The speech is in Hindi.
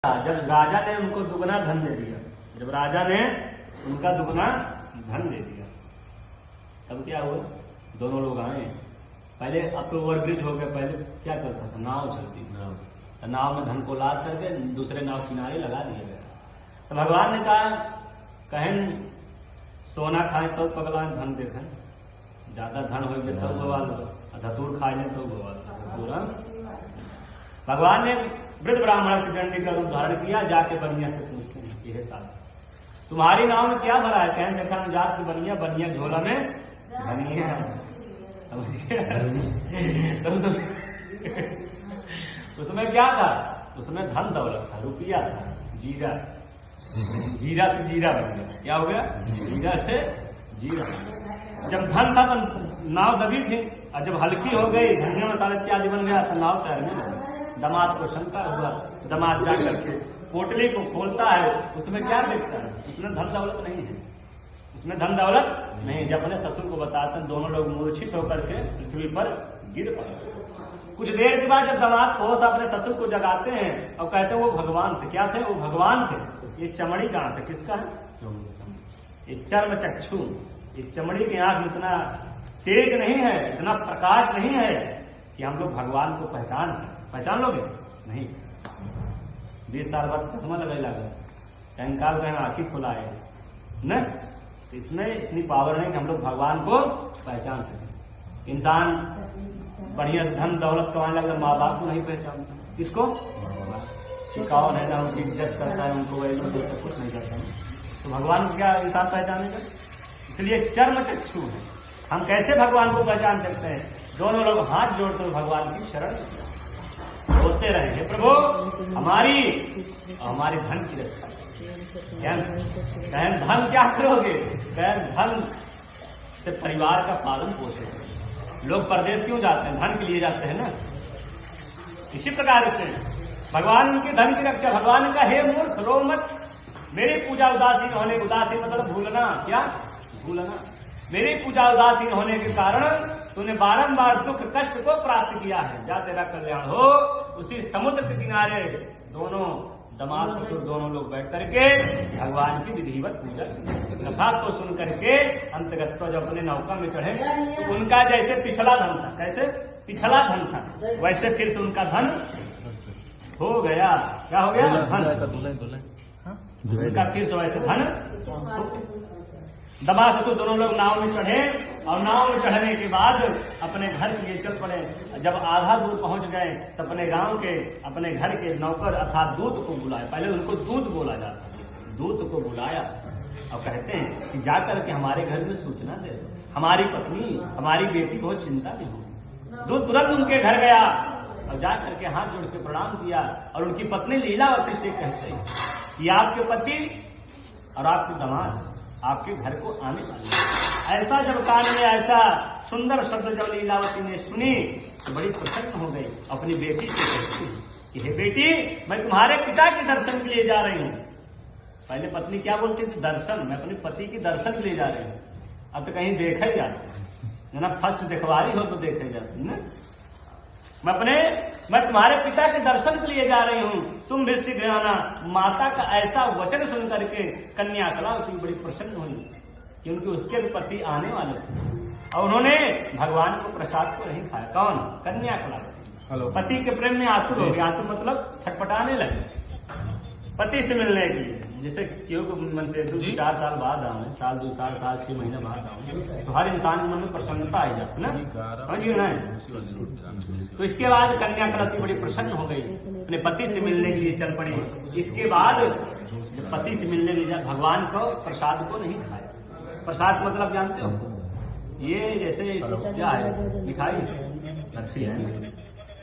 जब राजा ने उनको दुगना धन दे दिया, जब राजा ने उनका दुगना धन दे दिया, तब क्या हुआ? दोनों लोग आए। पहले अब तो ओवरब्रिज हो गया, पहले क्या चलता था? नाव चलती थी। नाव में धन को लाद करके दूसरे नाव किनारे लगा दिया गया। तो भगवान ने कहा, कहन सोना खाए तो पगला धन देखें, ज्यादा धन हो गया तो गोवाल, धतूर खाए तो गोवाल। भगवान ने वृद्ध ब्राह्मण की दंडी का रूप धारण किया, जाके बनिया से पूछते हैं, यह साथ तुम्हारी नाव में क्या भरा है? कहन देखा जात की बनिया, बनिया झोला में धनिया है। तो उसमें क्या था? उसमें धन दौलत था, रुपया था, जीरा, हीरा से जीरा बन गया। क्या हो गया? हीरा से जीरा। जब धन था तो नाव दबी थी, और जब हल्की हो गई, धनिया मसाला इत्यादि बन गया तो नाव तैरने लगी। दामाद को शंका हुआ, दामाद जा करके पोटली को खोलता है, उसमें क्या देखता है? उसमें धन दौलत नहीं है, उसमें धन दौलत नहीं। जब अपने ससुर को बताते हैं, दोनों लोग मूर्छित होकर के पृथ्वी पर गिर पड़े। कुछ देर के बाद जब दामाद को होश अपने ससुर को जगाते हैं और कहते हैं वो भगवान थे। क्या थे? वो भगवान थे। ये चमड़ी कहाँ थे? किसका है? ये चर्म चक्षु, ये चमड़ी की आंख इतना तेज नहीं है, इतना प्रकाश नहीं है कि हम लोग भगवान को पहचान लोगे? नहीं। 20 साल बाद चश्मा लगाई लगा, कंकाल का आंखी खुलाए न, इसमें इतनी पावर नहीं कि हम लोग भगवान को पहचान सके। इंसान बढ़िया से धन दौलत कमाने लगा, माँ बाप को नहीं पहचानता। किसको? कौन है ना उनकी इज्जत करता है, उनको वैल्यू देता, कुछ नहीं करता। तो भगवान को क्या इंसान पहचानेगा? इसलिए चर्म चक्षु है। हम कैसे भगवान को पहचान सकते हैं? दोनों लोग हाथ जोड़ते हुए भगवान की शरण बोलते रहेंगे, प्रभु हमारी धन की रक्षा। कहन धन क्या करोगे? कहन धन से परिवार का पालन पोषण। लोग परदेश क्यों जाते हैं? धन के लिए जाते हैं ना। इसी प्रकार से भगवान की धन की रक्षा। भगवान का हे मूर्ख रो मत, मेरी पूजा उदासीन होने, उदासीन मतलब भूलना। क्या? भूलना। मेरी पूजा उदासीन होने के कारण तूने बारंबार दुख कष्ट को प्राप्त किया है। जा तेरा कल्याण हो। उसी समुद्र के किनारे दोनों दामाद ससुर दोनों लोग बैठ करके भगवान की विधिवत पूजा कथा को सुन करके अंतगत जब अपने नौका में चढ़े तो उनका जैसे पिछला धन था, कैसे पिछला धन था, वैसे फिर से उनका धन हो गया। क्या हो गया? धन। उनका फिर से वैसे धन। दामाद ससुर दोनों लोग नाव में चढ़े और नाव में चढ़ने के बाद अपने घर के लिए चल पड़े। जब आधा दूर पहुंच गए तो अपने गांव के, अपने घर के नौकर अर्थात दूत को बुलाया। पहले उनको दूत बोला जाता है। दूत को बुलाया और कहते हैं कि जाकर के हमारे घर में सूचना दे दो, हमारी पत्नी, हमारी बेटी बहुत चिंता में हो। दूत तुरंत उनके घर गया और जाकर के हाथ जोड़ के प्रणाम किया और उनकी पत्नी लीलावती से कहते हैं कि आपके पति और आपके दामाद आपके घर को आने वाले। ऐसा जब कान में ऐसा सुंदर शब्द जब लीलावती ने सुनी तो बड़ी प्रसन्न हो गई। अपनी बेटी से कहती कि हे बेटी, मैं तुम्हारे पिता के दर्शन के लिए जा रही हूँ। पहले पत्नी क्या बोलती थी? दर्शन। मैं अपने पति के दर्शन के लिए जा रही हूँ। अब तो कहीं देखा ही जाता है ना, फर्स्ट दिखवारी हो तो देखा ही जाती है ना। मैं तुम्हारे पिता के दर्शन के लिए जा रही हूँ, तुम भी शीघ्र आना। माता का ऐसा वचन सुन करके कन्या कलावती बड़ी प्रसन्न हुई क्योंकि उसके पति आने वाले थे और उन्होंने भगवान को प्रसाद को नहीं खाया। कौन? कन्या कलावती। पति के प्रेम में आतुर हो गया। आतुर मतलब छटपटाने लगे पति से मिलने के लिए। जैसे क्यों मन से 2-4 साल बाद आऊँ, साल 2 साल 6 महीने बाद आऊँ, तो हर इंसान के मन में प्रसन्नता आ जाती है ना, समझ ना। तो इसके बाद कन्या कलावती बड़ी प्रसन्न हो गई, अपने पति से मिलने के लिए चल पड़ी। इसके बाद जब पति से मिलने के लिए भगवान को प्रसाद को नहीं खाया। प्रसाद मतलब जानते हो? ये जैसे क्या है? मिठाई, बर्फी है।